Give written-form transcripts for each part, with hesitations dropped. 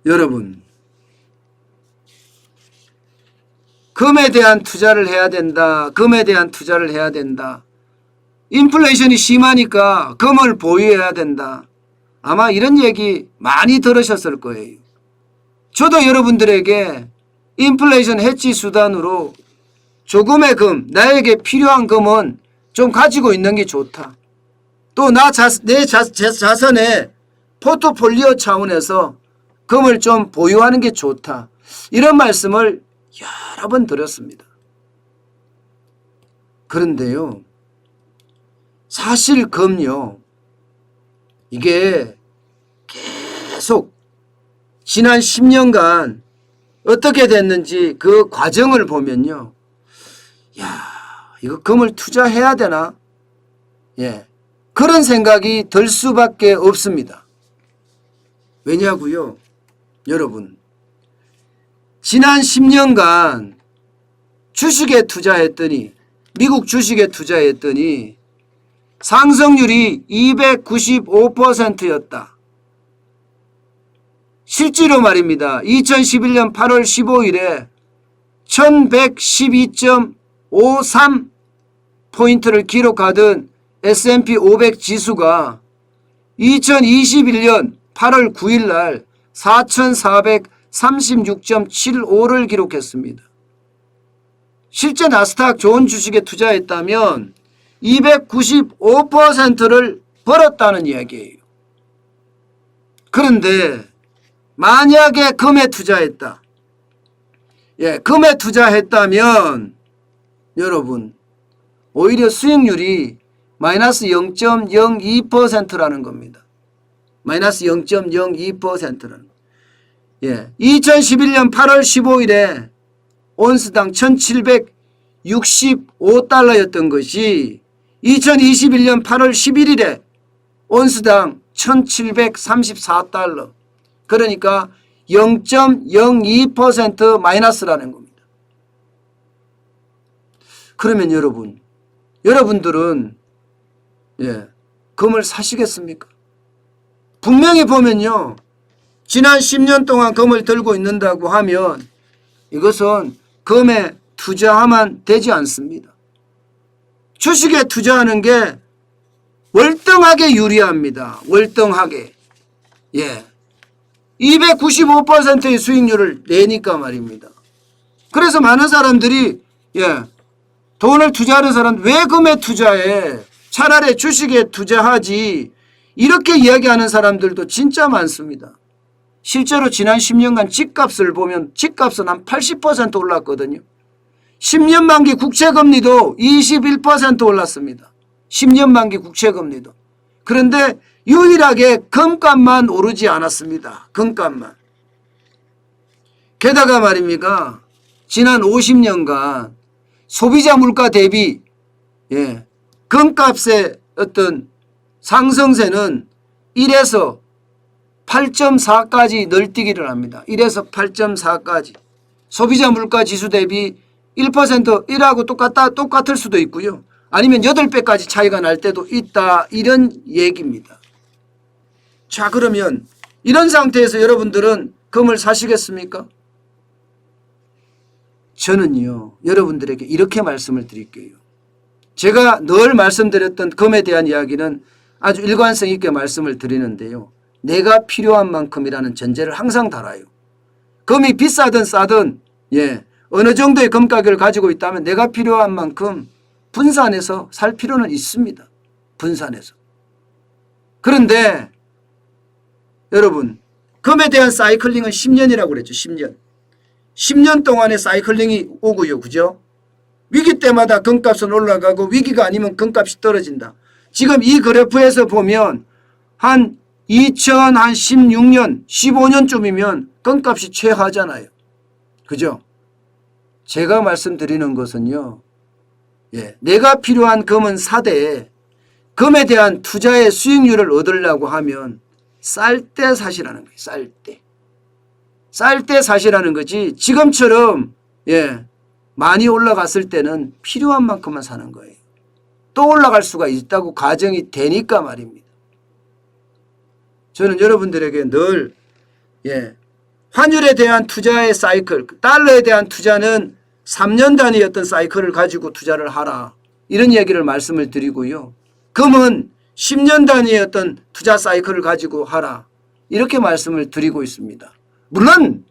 여러분, 금에 대한 투자를 해야 된다. 금에 대한 투자를 해야 된다. 인플레이션이 심하니까 금을 보유해야 된다. 아마 이런 얘기 많이 들으셨을 거예요. 저도 여러분들에게 인플레이션 해지 수단으로 조금의 금, 나에게 필요한 금은 좀 가지고 있는 게 좋다. 또 내 자산의 포트폴리오 차원에서 금을 좀 보유하는 게 좋다. 이런 말씀을 여러 번 드렸습니다. 그런데요, 사실 금요, 이게 계속 지난 10년간 어떻게 됐는지 그 과정을 보면요, 야, 이거 금을 투자해야 되나? 예, 그런 생각이 들 수밖에 없습니다. 왜냐고요? 여러분, 지난 10년간 주식에 투자했더니, 미국 주식에 투자했더니 상승률이 295%였다. 실제로 말입니다. 2011년 8월 15일에 1112.53포인트를 기록하던 S&P 500 지수가 2021년 8월 9일 날 4436.75를 기록했습니다. 실제 나스닥 좋은 주식에 투자했다면 295%를 벌었다는 이야기예요. 그런데 만약에 금에 투자했다. 예, 금에 투자했다면 여러분, 오히려 수익률이 마이너스 0.02%라는 겁니다. 마이너스 0.02%라는. 예, 2011년 8월 15일에 온스당 1765달러였던 것이 2021년 8월 11일에 온스당 1734달러. 그러니까 0.02% 마이너스라는 겁니다. 그러면 여러분들은 예, 금을 사시겠습니까? 분명히 보면요, 지난 10년 동안 금을 들고 있는다고 하면 이것은 금에 투자하면 되지 않습니다. 주식에 투자하는 게 월등하게 유리합니다. 월등하게. 예. 295%의 수익률을 내니까 말입니다. 그래서 많은 사람들이 예, 돈을 투자하는 사람 왜 금에 투자해? 차라리 주식에 투자하지. 이렇게 이야기하는 사람들도 진짜 많습니다. 실제로 지난 10년간 집값을 보면 집값은 한 80% 올랐거든요. 10년 만기 국채금리도 21% 올랐습니다. 10년 만기 국채금리도. 그런데 유일하게 금값만 오르지 않았습니다. 금값만. 게다가 말입니다. 지난 50년간 소비자 물가 대비 예, 금값의 어떤 상승세는 1에서 8.4까지 널뛰기를 합니다. 1에서 8.4까지. 소비자 물가 지수 대비 1%, 1하고 똑같을 수도 있고요. 아니면 8배까지 차이가 날 때도 있다. 이런 얘기입니다. 자, 그러면 이런 상태에서 여러분들은 금을 사시겠습니까? 저는요, 여러분들에게 이렇게 말씀을 드릴게요. 제가 늘 말씀드렸던 금에 대한 이야기는 아주 일관성 있게 말씀을 드리는데요. 내가 필요한 만큼이라는 전제를 항상 달아요. 금이 비싸든 싸든 예, 어느 정도의 금 가격을 가지고 있다면 내가 필요한 만큼 분산해서 살 필요는 있습니다. 분산해서. 그런데 여러분, 금에 대한 사이클링은 10년이라고 그랬죠. 10년. 10년 동안의 사이클링이 오고요. 그죠? 위기 때마다 금값은 올라가고 위기가 아니면 금값이 떨어진다. 지금 이 그래프에서 보면 한 2016년, 15년쯤이면 금값이 최하잖아요. 그죠? 제가 말씀드리는 것은요. 예, 내가 필요한 금은 사되 금에 대한 투자의 수익률을 얻으려고 하면 쌀 때 사시라는 거예요. 쌀 때. 쌀 때 사시라는 거지 지금처럼 예, 많이 올라갔을 때는 필요한 만큼만 사는 거예요. 또 올라갈 수가 있다고 가정이 되니까 말입니다. 저는 여러분들에게 늘 예, 환율에 대한 투자의 사이클, 달러에 대한 투자는 3년 단위 어떤 사이클을 가지고 투자를 하라. 이런 얘기를 말씀을 드리고요. 금은 10년 단위의 어떤 투자 사이클을 가지고 하라. 이렇게 말씀을 드리고 있습니다. 물론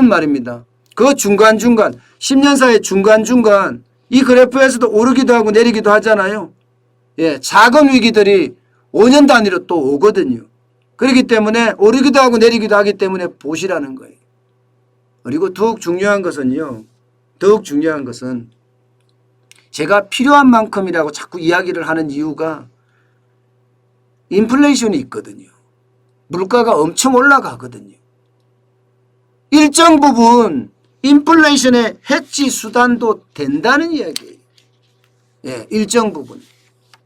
말입니다. 그 중간중간 10년사의 중간중간 이 그래프에서도 오르기도 하고 내리기도 하잖아요. 예, 작은 위기들이 5년 단위로 또 오거든요. 그렇기 때문에 오르기도 하고 내리기도 하기 때문에 보시라는 거예요. 그리고 더욱 중요한 것은 제가 필요한 만큼이라고 자꾸 이야기를 하는 이유가 인플레이션이 있거든요. 물가가 엄청 올라가거든요. 일정 부분 인플레이션의 해지 수단도 된다는 이야기예요. 예, 일정 부분.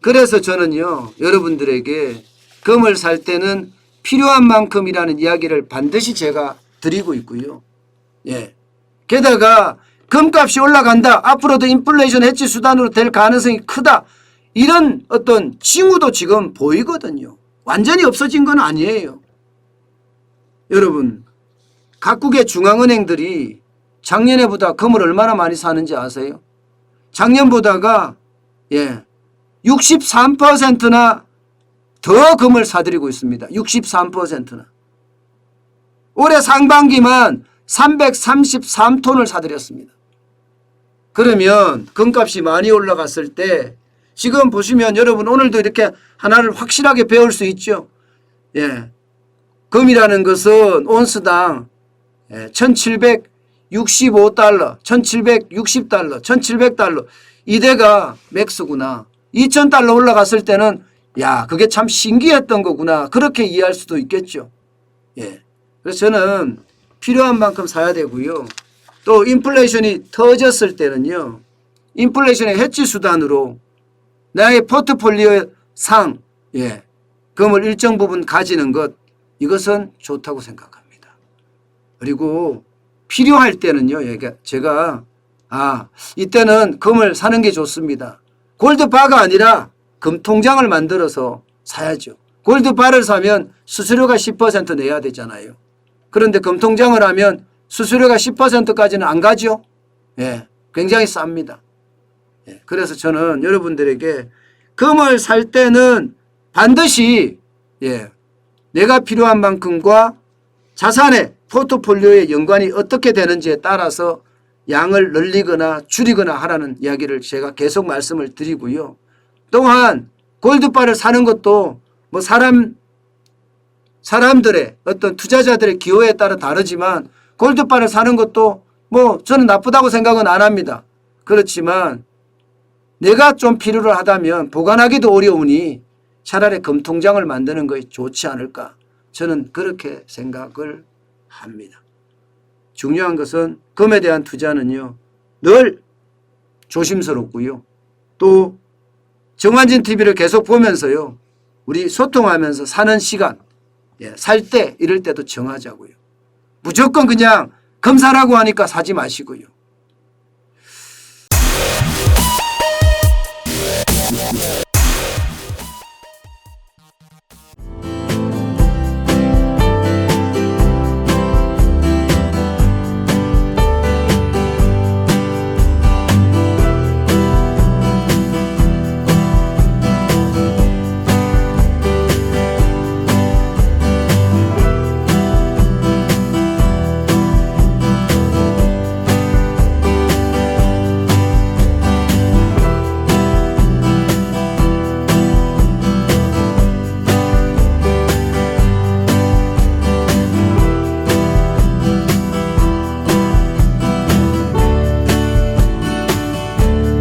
그래서 저는요, 여러분들에게 금을 살 때는 필요한 만큼이라는 이야기를 반드시 제가 드리고 있고요. 예. 게다가 금값이 올라간다. 앞으로도 인플레이션 해지 수단으로 될 가능성이 크다. 이런 어떤 징후도 지금 보이거든요. 완전히 없어진 건 아니에요. 여러분, 각국의 중앙은행들이 작년에보다 금을 얼마나 많이 사는지 아세요? 작년보다가 63%나 더 금을 사들이고 있습니다. 63%나. 올해 상반기만 333톤을 사들였습니다. 그러면 금값이 많이 올라갔을 때 지금 보시면 여러분 오늘도 이렇게 하나를 확실하게 배울 수 있죠. 예. 금이라는 것은 온스당 1765달러, 1760달러, 1700달러 이대가 맥스구나. 2000달러 올라갔을 때는 야, 그게 참 신기했던 거구나. 그렇게 이해할 수도 있겠죠. 예. 그래서 저는 필요한 만큼 사야 되고요. 또 인플레이션이 터졌을 때는요. 인플레이션의 해지 수단으로 나의 포트폴리오 상 금을 일정 부분 가지는 것 이것은 좋다고 생각합니다. 그리고 필요할 때는요. 제가 이때는 금을 사는 게 좋습니다. 골드바가 아니라 금통장을 만들어서 사야죠. 골드바를 사면 수수료가 10% 내야 되잖아요. 그런데 금통장을 하면 수수료가 10%까지는 안 가죠. 예, 굉장히 쌉니다. 예, 그래서 저는 여러분들에게 금을 살 때는 반드시 내가 필요한 만큼과 자산의 포트폴리오의 연관이 어떻게 되는지에 따라서 양을 늘리거나 줄이거나 하라는 이야기를 제가 계속 말씀을 드리고요. 또한 골드바를 사는 것도 뭐 사람들의 어떤 투자자들의 기호에 따라 다르지만 골드바를 사는 것도 뭐 저는 나쁘다고 생각은 안 합니다. 그렇지만 내가 좀 필요를 하다면 보관하기도 어려우니 차라리 금통장을 만드는 것이 좋지 않을까. 저는 그렇게 생각을 합니다. 중요한 것은 금에 대한 투자는요. 늘 조심스럽고요. 또 정환진 TV를 계속 보면서요. 우리 소통하면서 사는 시간, 살 때 이럴 때도 정하자고요. 무조건 그냥 금 사라고 하니까 사지 마시고요.